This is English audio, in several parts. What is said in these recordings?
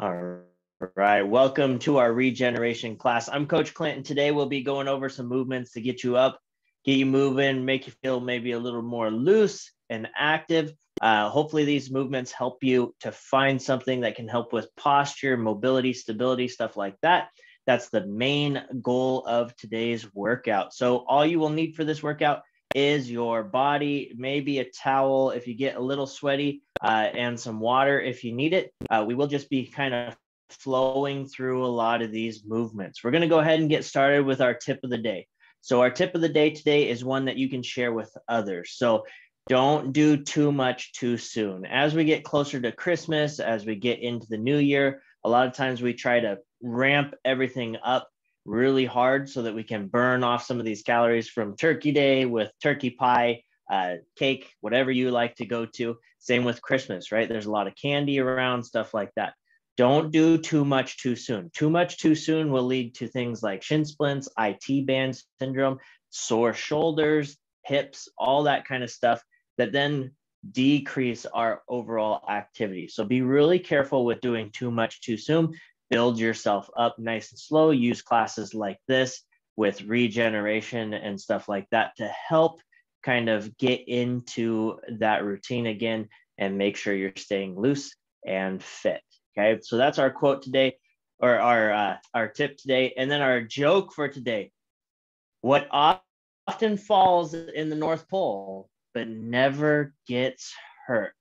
All right, welcome to our regeneration class. I'm Coach Clint, and today we'll be going over some movements to get you up, get you moving, make you feel maybe a little more loose and active. Hopefully these movements help you to find something that can help with posture, mobility, stability, stuff like that. That's the main goal of today's workout. So all you will need for this workout is your body, maybe a towel if you get a little sweaty, and some water if you need it. We will just be kind of flowing through a lot of these movements. We're going to go ahead and get started with our tip of the day. So our tip of the day today is one that you can share with others. So don't do too much too soon. As we get closer to Christmas, as we get into the new year, a lot of times we try to ramp everything up really hard so that we can burn off some of these calories from Turkey Day with turkey pie, cake, whatever you like to go to. Same with Christmas, right? There's a lot of candy around, stuff like that. Don't do too much too soon. Too much too soon will lead to things like shin splints, IT band syndrome, sore shoulders, hips, all that kind of stuff that then decrease our overall activity. So be really careful with doing too much too soon. Build yourself up nice and slow. Use classes like this with regeneration and stuff like that to help kind of get into that routine again and make sure you're staying loose and fit. Okay, so that's our quote today, or our tip today. And then our joke for today: what often falls in the North Pole but never gets hurt?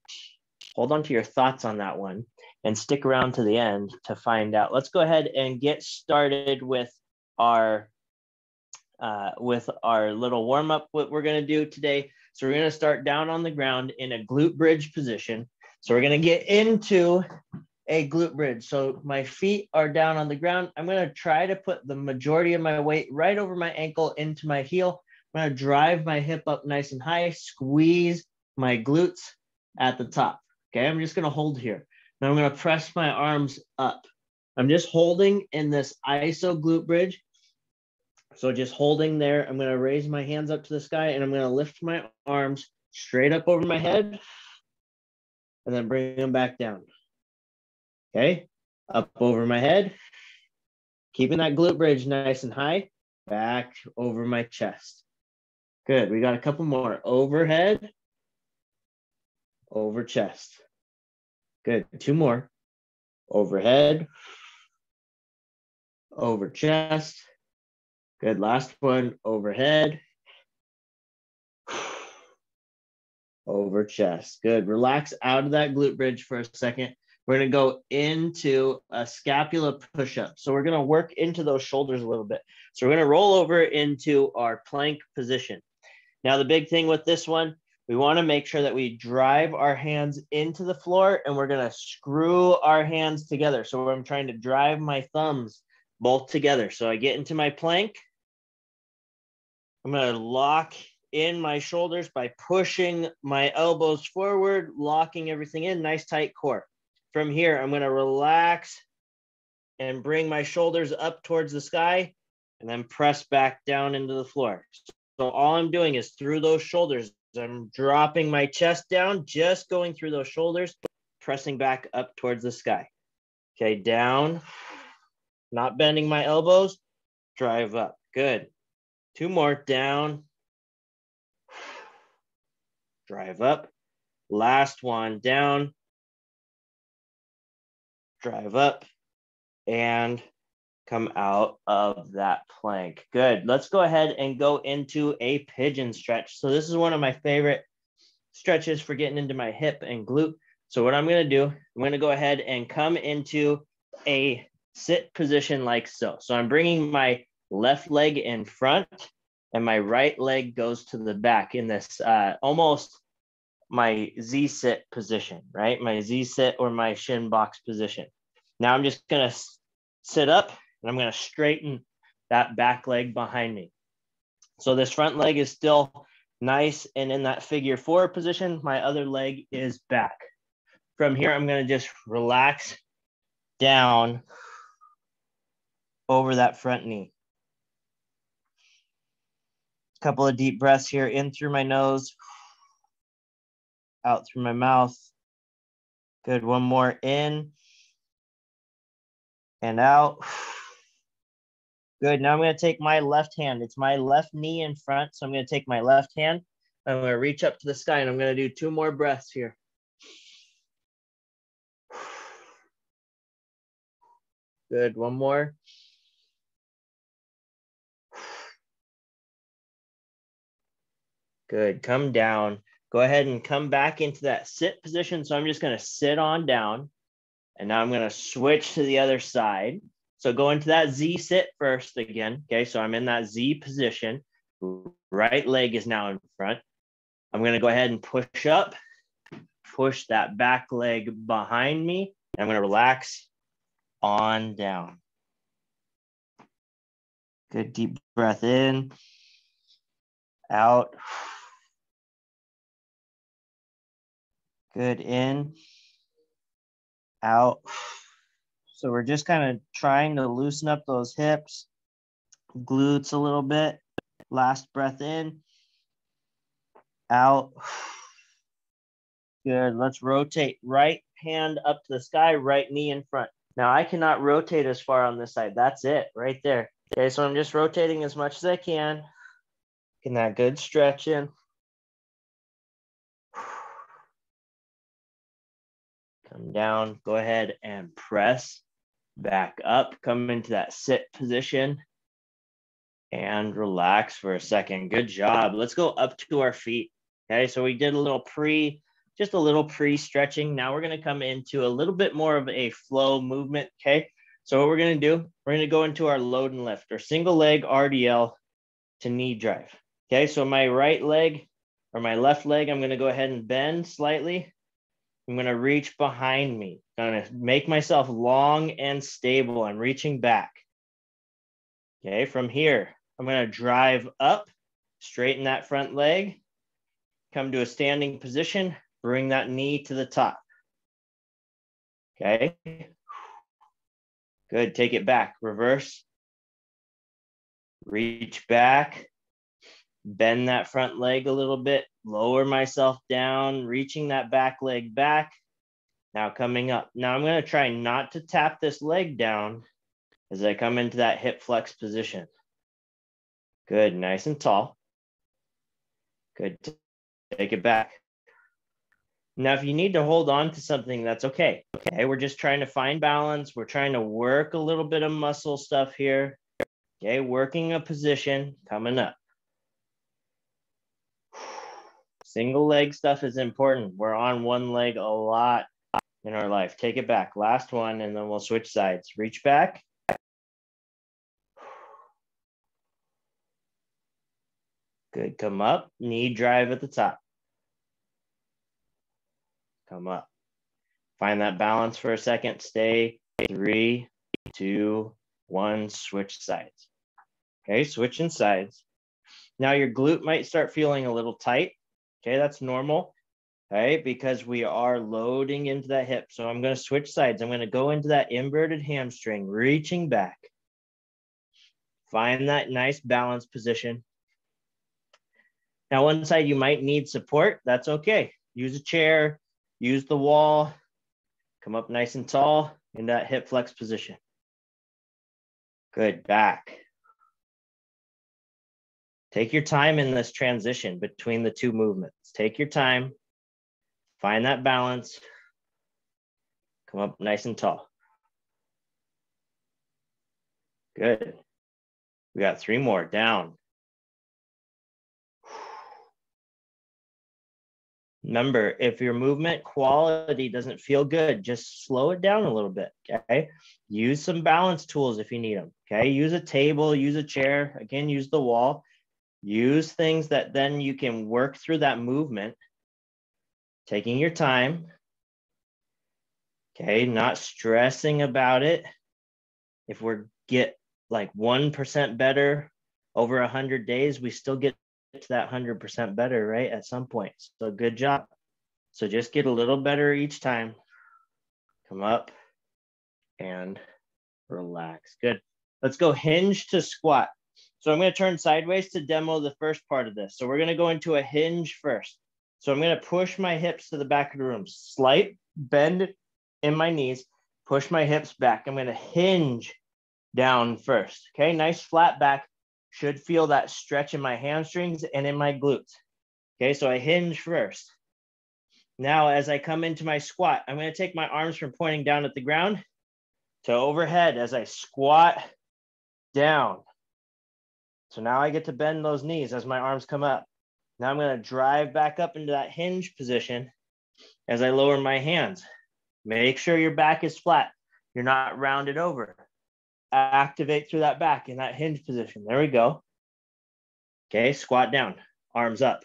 Hold on to your thoughts on that one and stick around to the end to find out. Let's go ahead and get started with our little warm up. What we're going to do today. So we're going to start down on the ground in a glute bridge position. So we're going to get into a glute bridge. So my feet are down on the ground. I'm going to try to put the majority of my weight right over my ankle into my heel. I'm going to drive my hip up nice and high, squeeze my glutes at the top. Okay, I'm just going to hold here. Now I'm going to press my arms up. I'm just holding in this iso glute bridge. So just holding there, I'm going to raise my hands up to the sky and I'm going to lift my arms straight up over my head and then bring them back down. Okay, up over my head, keeping that glute bridge nice and high, back over my chest. Good, we got a couple more. Overhead, over chest. Good, two more. Overhead, over chest. Good, last one. Overhead, over chest. Good, relax out of that glute bridge for a second. We're going to go into a scapula push up. So we're going to work into those shoulders a little bit. So we're going to roll over into our plank position. Now, the big thing with this one, we want to make sure that we drive our hands into the floor and we're going to screw our hands together. So I'm trying to drive my thumbs both together. So I get into my plank. I'm going to lock in my shoulders by pushing my elbows forward, locking everything in, nice tight core. From here, I'm going to relax and bring my shoulders up towards the sky and then press back down into the floor. So all I'm doing is through those shoulders, I'm dropping my chest down, just going through those shoulders, pressing back up towards the sky. Okay, down, not bending my elbows, drive up. Good. Two more, down, drive up. Last one, down, drive up, and come out of that plank. Good. Let's go ahead and go into a pigeon stretch. So this is one of my favorite stretches for getting into my hip and glute. So what I'm going to do, I'm going to go ahead and come into a sit position like so. So I'm bringing my left leg in front and my right leg goes to the back in this almost my Z sit position, right? My Z sit or my shin box position. Now I'm just going to sit up and I'm going to straighten that back leg behind me. So this front leg is still nice and in that figure four position. My other leg is back. From here, I'm going to just relax down over that front knee. A couple of deep breaths here, in through my nose, out through my mouth. Good, one more in and out. Good. Now I'm going to take my left hand. It's my left knee in front. So I'm going to take my left hand. I'm going to reach up to the sky and I'm going to do 2 more breaths here. Good. 1 more. Good. Come down. Go ahead and come back into that sit position. So I'm just going to sit on down. And now I'm going to switch to the other side. So go into that Z sit first again. Okay. So I'm in that Z position. Right leg is now in front. I'm going to go ahead and push up, push that back leg behind me. And I'm going to relax on down. Good deep breath in, out. Good in, out. So we're just kind of trying to loosen up those hips, glutes a little bit. Last breath in, out. Good. Let's rotate. Right hand up to the sky, right knee in front. Now I cannot rotate as far on this side. That's it right there. Okay, so I'm just rotating as much as I can. Getting that good stretch in. Come down. Go ahead and press back up. Come into that sit position and relax for a second. Good job. Let's go up to our feet. Okay, so we did a little just a little pre-stretching. Now we're going to come into a little bit more of a flow movement. Okay, so what we're going to do, we're going to go into our load and lift or single leg RDL to knee drive. Okay, so my right leg or my left leg, I'm going to go ahead and bend slightly. I'm going to reach behind me. I'm going to make myself long and stable. I'm reaching back. Okay, from here, I'm going to drive up, straighten that front leg, come to a standing position, bring that knee to the top. Okay. Good. Take it back. Reverse. Reach back. Bend that front leg a little bit. Lower myself down, reaching that back leg back. Now coming up. Now I'm going to try not to tap this leg down as I come into that hip flex position. Good. Nice and tall. Good. Take it back. Now, if you need to hold on to something, that's okay. Okay, we're just trying to find balance. We're trying to work a little bit of muscle stuff here. Okay, working a position, coming up. Single leg stuff is important. We're on one leg a lot in our life. Take it back. Last one, and then we'll switch sides. Reach back. Good, come up. Knee drive at the top. Come up. Find that balance for a second. Stay. 3, 2, 1. Switch sides. Okay, switching sides. Now your glute might start feeling a little tight. Okay, that's normal. Okay, because we are loading into that hip. So I'm going to switch sides. I'm going to go into that inverted hamstring, reaching back. Find that nice balance position. Now, one side you might need support. That's okay. Use a chair, use the wall, come up nice and tall in that hip flex position. Good, back. Take your time in this transition between the two movements. Take your time, find that balance, come up nice and tall. Good. We got 3 more, down. Remember, if your movement quality doesn't feel good, just slow it down a little bit, okay? Use some balance tools if you need them, okay? Use a table, use a chair, again, use the wall. Use things that then you can work through that movement, taking your time, okay? Not stressing about it. If we get like 1% better over 100 days, we still get to that 100% better, right? At some point. So good job. So just get a little better each time. Come up and relax. Good. Let's go hinge to squat. So I'm going to turn sideways to demo the first part of this. So we're going to go into a hinge first. So I'm going to push my hips to the back of the room. Slight bend in my knees. Push my hips back. I'm gonna hinge down first. Okay, nice flat back. Should feel that stretch in my hamstrings and in my glutes. Okay, so I hinge first. Now, as I come into my squat, I'm gonna take my arms from pointing down at the ground to overhead as I squat down. So now I get to bend those knees as my arms come up. Now I'm gonna drive back up into that hinge position as I lower my hands. Make sure your back is flat. You're not rounded over. Activate through that back in that hinge position. There we go. Okay, squat down, arms up.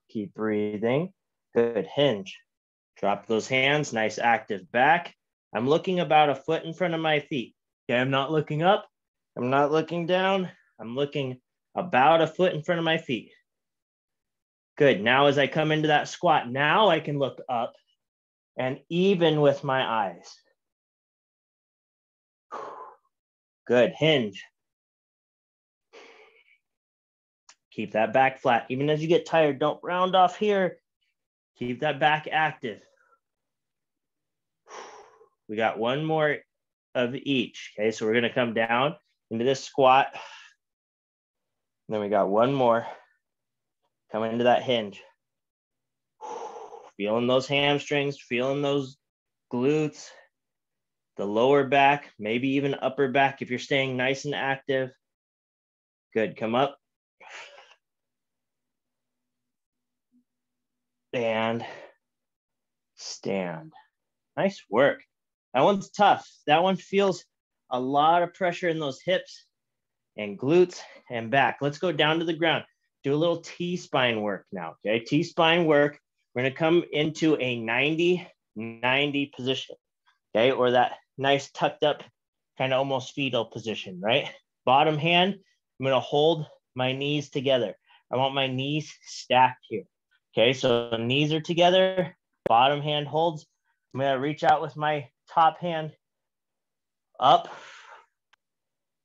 Keep breathing. Good, hinge. Drop those hands, nice active back. I'm looking about a foot in front of my feet. Okay, I'm not looking up. I'm not looking down. I'm looking about a foot in front of my feet. Good, now as I come into that squat, now I can look up and even with my eyes. Good, hinge. Keep that back flat. Even as you get tired, don't round off here. Keep that back active. We got one more of each. Okay, so we're gonna come down into this squat. And then we got one more. Come into that hinge. Feeling those hamstrings, feeling those glutes, the lower back, maybe even upper back if you're staying nice and active. Good, come up. And stand. Nice work. That one's tough. That one feels a lot of pressure in those hips and glutes and back. Let's go down to the ground. Do a little T-spine work now, okay? T-spine work. We're gonna come into a 90-90 position, okay? Or that nice tucked up, kind of almost fetal position, right? Bottom hand, I'm gonna hold my knees together. I want my knees stacked here, okay? So the knees are together, bottom hand holds. I'm gonna reach out with my top hand up,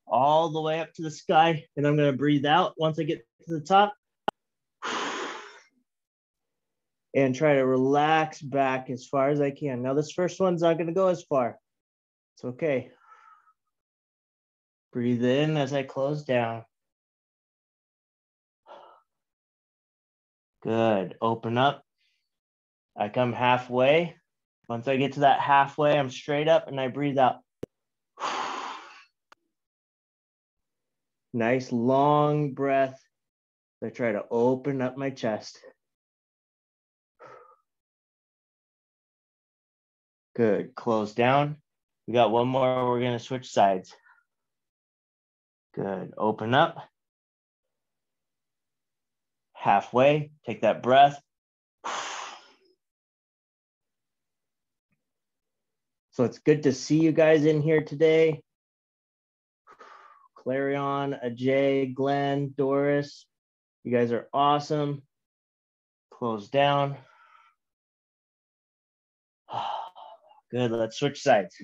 all the way up to the sky, and I'm gonna breathe out once I get to the top. And try to relax back as far as I can. Now this first one's not gonna go as far. It's okay. Breathe in as I close down. Good, open up. I come halfway. Once I get to that halfway, I'm straight up and I breathe out. Nice long breath. I try to open up my chest. Good, close down. We got one more, we're gonna switch sides. Good, open up. Halfway, take that breath. So it's good to see you guys in here today. Clarion, Ajay, Glenn, Doris, you guys are awesome. Close down. Good, let's switch sides.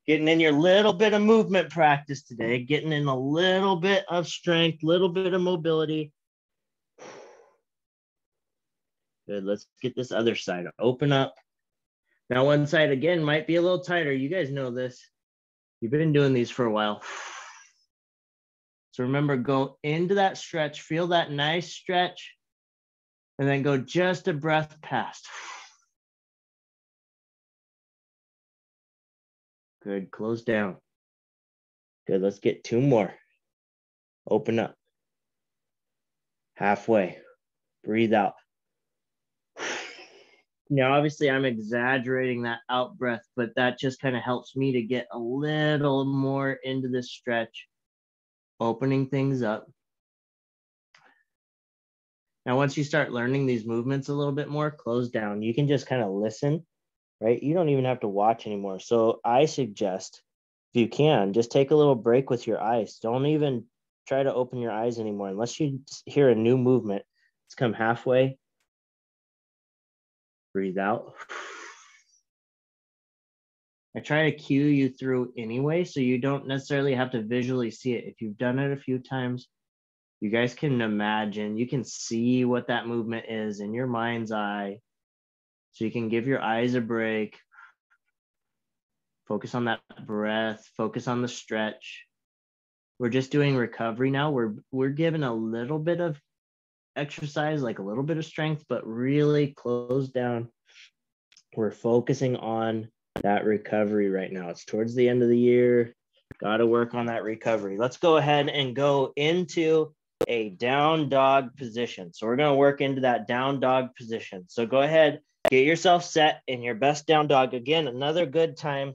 Getting in your little bit of movement practice today, getting in a little bit of strength, little bit of mobility. Good, let's get this other side. Open up. Now one side again might be a little tighter. You guys know this. You've been doing these for a while. So remember, go into that stretch, feel that nice stretch, and then go just a breath past. Good, close down. Good, let's get two more. Open up. Halfway, breathe out. Now, obviously I'm exaggerating that out breath, but that just kind of helps me to get a little more into this stretch, opening things up. Now, once you start learning these movements a little bit more, close down. You can just kind of listen, right? You don't even have to watch anymore. So I suggest, if you can, just take a little break with your eyes. Don't even try to open your eyes anymore unless you hear a new movement. Let's come halfway. Breathe out. I try to cue you through anyway, so you don't necessarily have to visually see it. If you've done it a few times, you guys can imagine, you can see what that movement is in your mind's eye. So you can give your eyes a break. Focus on that breath, focus on the stretch. We're just doing recovery now. We're given a little bit of exercise, like a little bit of strength, but really close down. We're focusing on that recovery right now. It's towards the end of the year. Got to work on that recovery. Let's go ahead and go into a down dog position. So we're going to work into that down dog position. So go ahead, get yourself set in your best down dog. Again, another good time.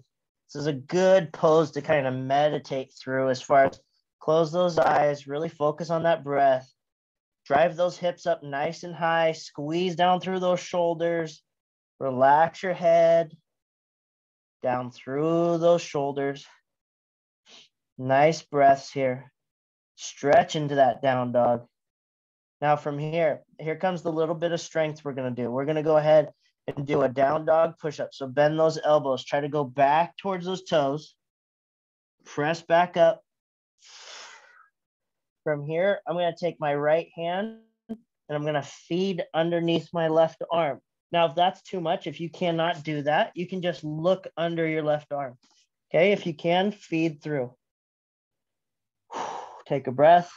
This is a good pose to kind of meditate through as far as close those eyes, really focus on that breath. Drive those hips up nice and high, squeeze down through those shoulders, relax your head down through those shoulders. Nice breaths here. Stretch into that down dog. Now from here comes the little bit of strength we're going to do. We're going to go ahead and do a down dog push-up. So bend those elbows. Try to go back towards those toes. Press back up. From here, I'm going to take my right hand and I'm going to feed underneath my left arm. Now, if that's too much, if you cannot do that, you can just look under your left arm. Okay, if you can, feed through. Take a breath.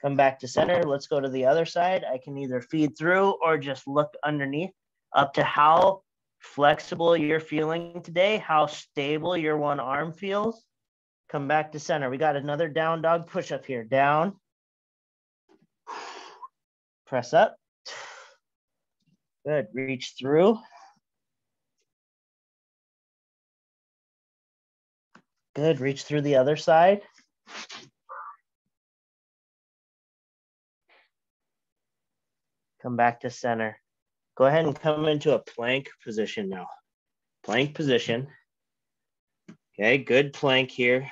Come back to center. Let's go to the other side. I can either feed through or just look underneath, up to how flexible you're feeling today, how stable your one arm feels. Come back to center. We got another down dog push-up here. Down. Press up. Good. Reach through. Good. Reach through the other side. Come back to center. Go ahead and come into a plank position now. Plank position. Okay, good plank here.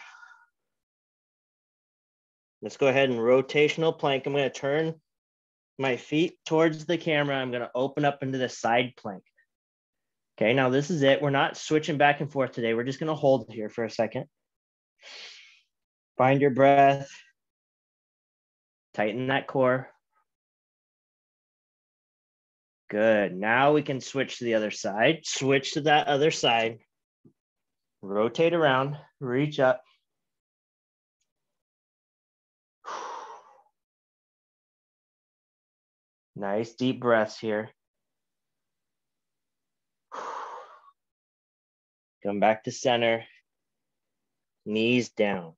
Let's go ahead and rotational plank. I'm going to turn my feet towards the camera. I'm going to open up into the side plank. Okay, now this is it. We're not switching back and forth today. We're just going to hold here for a second. Find your breath. Tighten that core. Good. Now we can switch to the other side. Switch to that other side. Rotate around. Reach up. Nice deep breaths here. Come back to center. Knees down.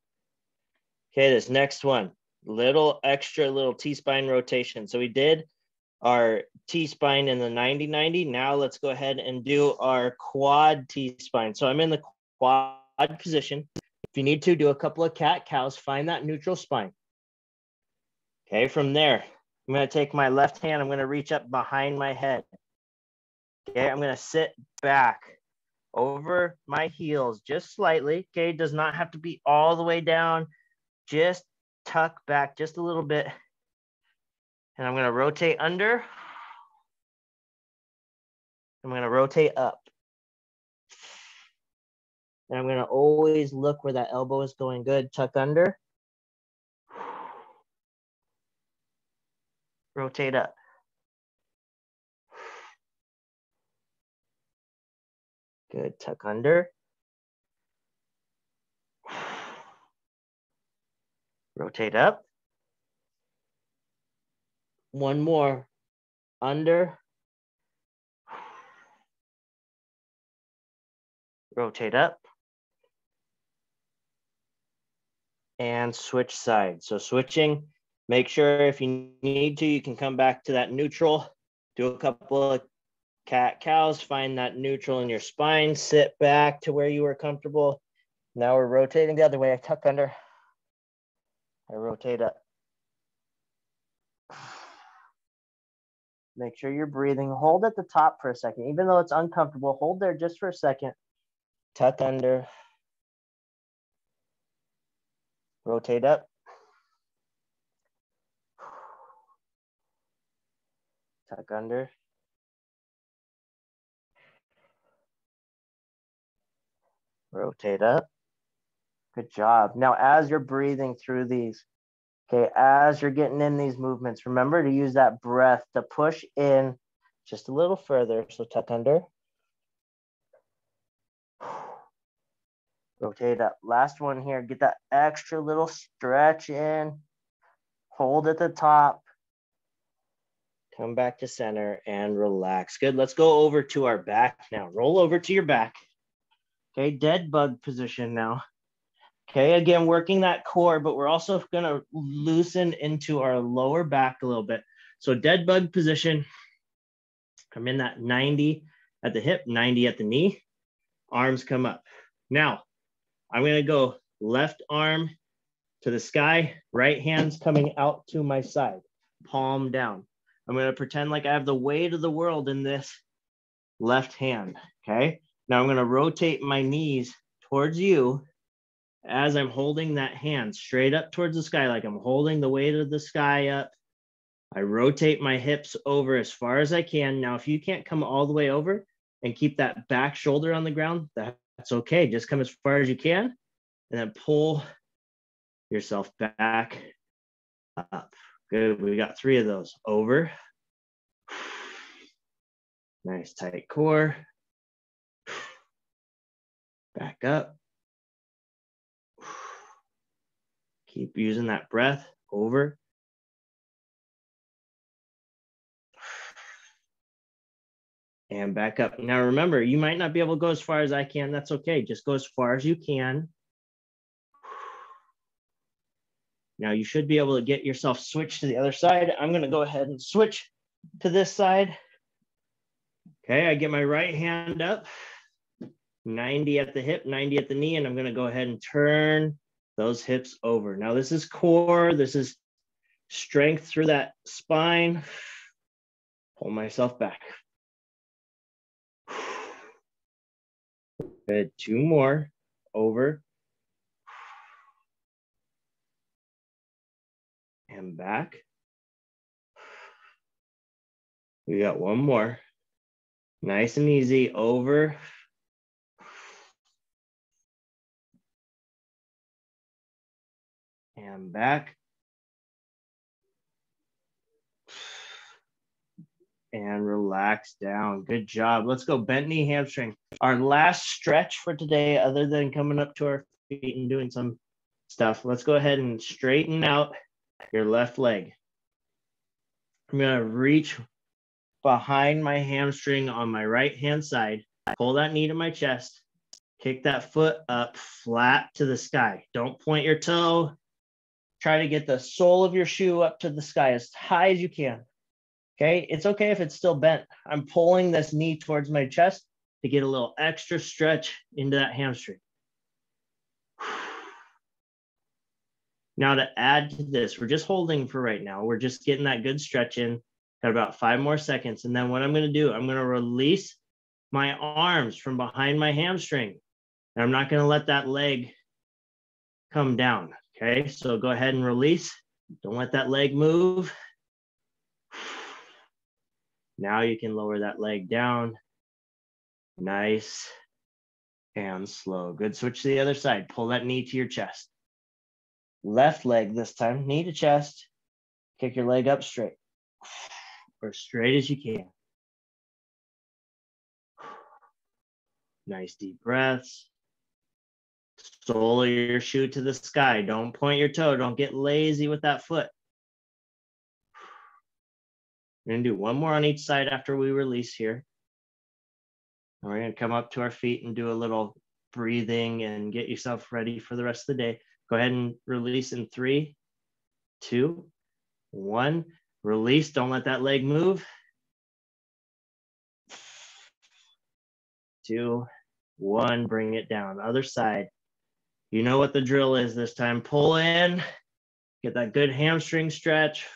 Okay, this next one, little T-spine rotation. So we did our T-spine in the 90-90. Now let's go ahead and do our quad T-spine. So I'm in the quad position. If you need to, do a couple of cat-cows, find that neutral spine. Okay, from there, I'm going to take my left hand. I'm going to reach up behind my head. Okay, I'm going to sit back over my heels just slightly. Okay, does not have to be all the way down. Just tuck back just a little bit. And I'm going to rotate under. I'm going to rotate up. And I'm going to always look where that elbow is going. Good. Tuck under. Rotate up. Good. Tuck under. Rotate up. One more. Under. Rotate up. And switch sides. So switching, make sure if you need to, you can come back to that neutral. Do a couple of cat-cows, find that neutral in your spine, sit back to where you were comfortable. Now we're rotating the other way. I tuck under. I rotate up. Make sure you're breathing. Hold at the top for a second. Even though it's uncomfortable, hold there just for a second. Tuck under. Rotate up. Tuck under. Rotate up. Good job. Now, as you're breathing through these, okay, as you're getting in these movements, remember to use that breath to push in just a little further. So tuck under. Rotate up. Last one here. Get that extra little stretch in. Hold at the top. Come back to center and relax. Good. Let's go over to our back now. Roll over to your back. Okay, dead bug position now. Okay, again, working that core, but we're also going to loosen into our lower back a little bit. So dead bug position. I'm in that 90 at the hip, 90 at the knee. Arms come up. Now, I'm going to go left arm to the sky, right hand's coming out to my side, palm down. I'm going to pretend like I have the weight of the world in this left hand, okay? Now I'm going to rotate my knees towards you as I'm holding that hand straight up towards the sky, like I'm holding the weight of the sky up. I rotate my hips over as far as I can. Now, if you can't come all the way over and keep that back shoulder on the ground, that's okay. Just come as far as you can and then pull yourself back up. Good. We got 3 of those. Over. Nice tight core. Back up. Keep using that breath. Over. And back up. Now remember, you might not be able to go as far as I can. That's okay. Just go as far as you can. Now you should be able to get yourself switched to the other side. I'm going to go ahead and switch to this side. Okay, I get my right hand up, 90 at the hip, 90 at the knee, and I'm going to go ahead and turn those hips over. Now this is core. This is strength through that spine. Pull myself back. Good. 2 more. Over. And back. We got 1 more. Nice and easy. Over. And back. And relax down. Good job. Let's go bent knee hamstring. Our last stretch for today, other than coming up to our feet and doing some stuff, let's go ahead and straighten out your left leg. I'm going to reach behind my hamstring on my right hand side. Pull that knee to my chest. Kick that foot up flat to the sky. Don't point your toe. Try to get the sole of your shoe up to the sky as high as you can. Okay, it's okay if it's still bent. I'm pulling this knee towards my chest to get a little extra stretch into that hamstring. Now to add to this, we're just holding for right now. We're just getting that good stretch in. Got about 5 more seconds. And then what I'm going to do, I'm going to release my arms from behind my hamstring. And I'm not going to let that leg come down. Okay, so go ahead and release. Don't let that leg move. Now you can lower that leg down. Nice and slow. Good. Switch to the other side. Pull that knee to your chest. Left leg this time, knee to chest. Kick your leg up straight. Or straight as you can. Nice deep breaths. Sole of your shoe to the sky. Don't point your toe. Don't get lazy with that foot. We're going to do 1 more on each side after we release here. And we're going to come up to our feet and do a little breathing and get yourself ready for the rest of the day. Go ahead and release in 3, 2, 1. Release. Don't let that leg move. 2, 1. Bring it down. Other side. You know what the drill is this time. Pull in. Get that good hamstring stretch.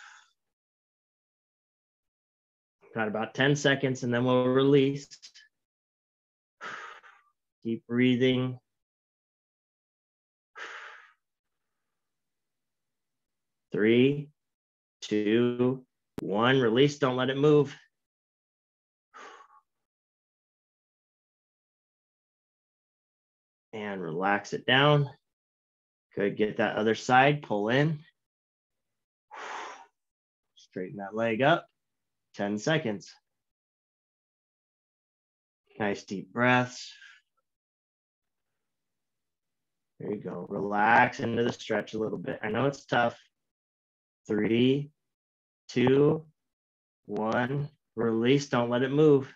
Got about 10 seconds and then we'll release. Keep breathing. 3, 2, 1. Release. Don't let it move. And relax it down. Good. Get that other side. Pull in. Straighten that leg up. 10 seconds. Nice deep breaths. There you go. Relax into the stretch a little bit. I know it's tough. 3, 2, 1. Release. Don't let it move.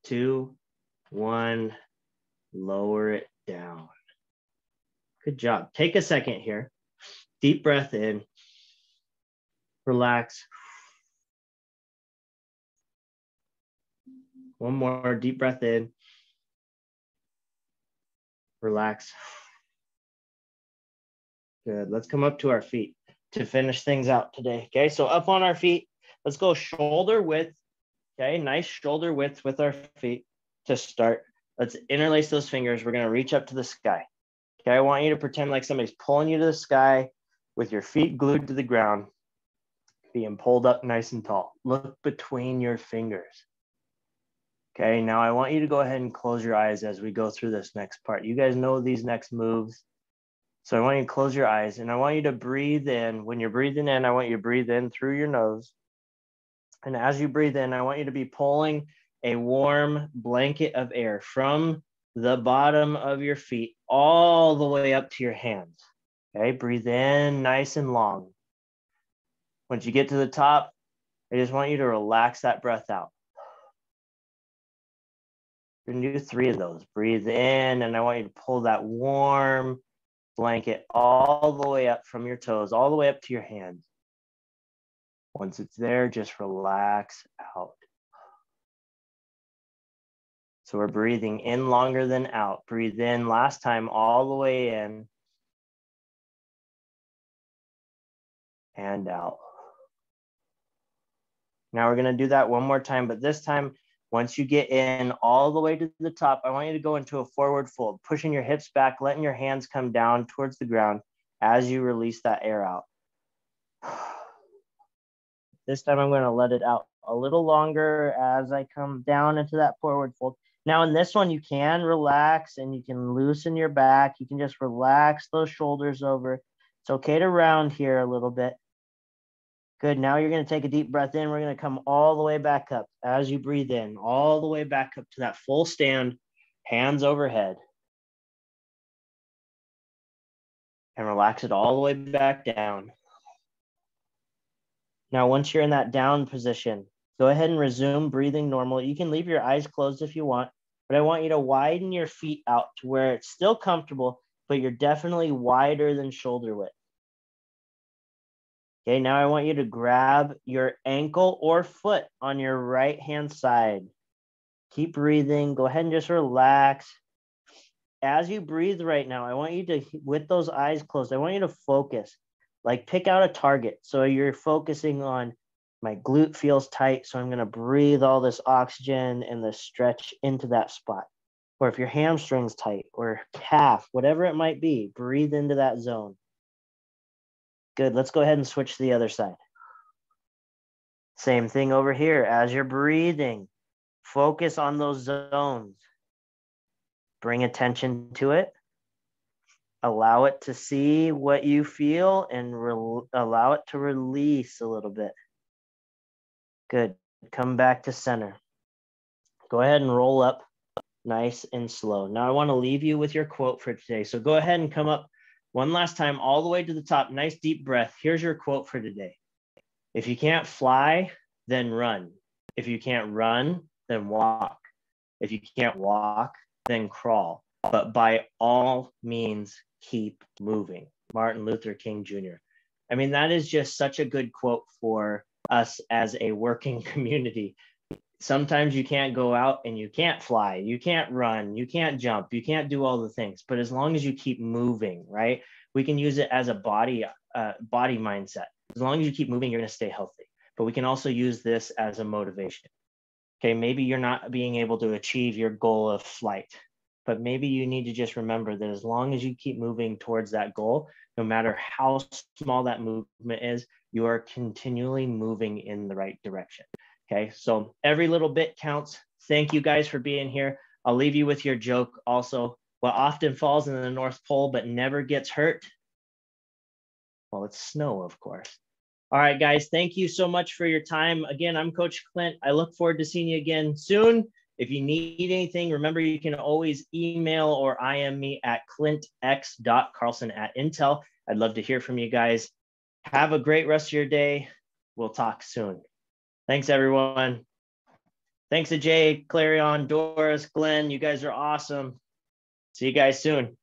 2, 1. Lower it down. Good job. Take a second here. Deep breath in. Relax. One more deep breath in. Relax. Good. Let's come up to our feet to finish things out today. Okay, so up on our feet, let's go shoulder width. Okay, nice shoulder width with our feet to start. Let's interlace those fingers. We're going to reach up to the sky. Okay, I want you to pretend like somebody's pulling you to the sky with your feet glued to the ground, being pulled up nice and tall. Look between your fingers. Okay, now I want you to go ahead and close your eyes as we go through this next part. You guys know these next moves. So I want you to close your eyes and I want you to breathe in. When you're breathing in, I want you to breathe in through your nose. And as you breathe in, I want you to be pulling a warm blanket of air from the bottom of your feet all the way up to your hands. Okay, breathe in nice and long. Once you get to the top, I just want you to relax that breath out. You're gonna do 3 of those. Breathe in, and I want you to pull that warm blanket all the way up from your toes, all the way up to your hands. Once it's there, just relax out. So we're breathing in longer than out. Breathe in last time, all the way in. And out. Now we're gonna do that one more time, but this time, once you get in all the way to the top, I want you to go into a forward fold, pushing your hips back, letting your hands come down towards the ground as you release that air out. This time I'm going to let it out a little longer as I come down into that forward fold. Now in this one, you can relax and you can loosen your back. You can just relax those shoulders over. It's okay to round here a little bit. Good. Now you're going to take a deep breath in. We're going to come all the way back up as you breathe in, all the way back up to that full stand, hands overhead. And relax it all the way back down. Now, once you're in that down position, go ahead and resume breathing normal. You can leave your eyes closed if you want, but I want you to widen your feet out to where it's still comfortable, but you're definitely wider than shoulder width. Okay, now I want you to grab your ankle or foot on your right hand side. Keep breathing. Go ahead and just relax. As you breathe right now, I want you to, with those eyes closed, I want you to focus. Like pick out a target. So you're focusing on my glute feels tight, so I'm going to breathe all this oxygen and the stretch into that spot. Or if your hamstring's tight or calf, whatever it might be, breathe into that zone. Good. Let's go ahead and switch to the other side. Same thing over here. As you're breathing, focus on those zones. Bring attention to it. Allow it to see what you feel and allow it to release a little bit. Good. Come back to center. Go ahead and roll up nice and slow. Now I want to leave you with your quote for today. So go ahead and come up one last time all the way to the top. Nice deep breath. Here's your quote for today. If you can't fly, then run. If you can't run, then walk. If you can't walk, then crawl. But by all means, keep moving. Martin Luther King Jr. I mean, that is just such a good quote for us as a working community. Sometimes you can't go out and you can't fly, you can't run, you can't jump, you can't do all the things. But as long as you keep moving, right? We can use it as a body mindset. As long as you keep moving, you're going to stay healthy. But we can also use this as a motivation. Okay, maybe you're not being able to achieve your goal of flight, but maybe you need to just remember that as long as you keep moving towards that goal, no matter how small that movement is, you are continually moving in the right direction. Okay, so every little bit counts. Thank you guys for being here. I'll leave you with your joke also. What often falls in the North Pole but never gets hurt? Well, it's snow, of course. All right, guys, thank you so much for your time. Again, I'm Coach Clint. I look forward to seeing you again soon. If you need anything, remember you can always email or IM me at clintx.carlson@intel. I'd love to hear from you guys. Have a great rest of your day. We'll talk soon. Thanks, everyone. Thanks to Jay, Clarion, Doris, Glenn. You guys are awesome. See you guys soon.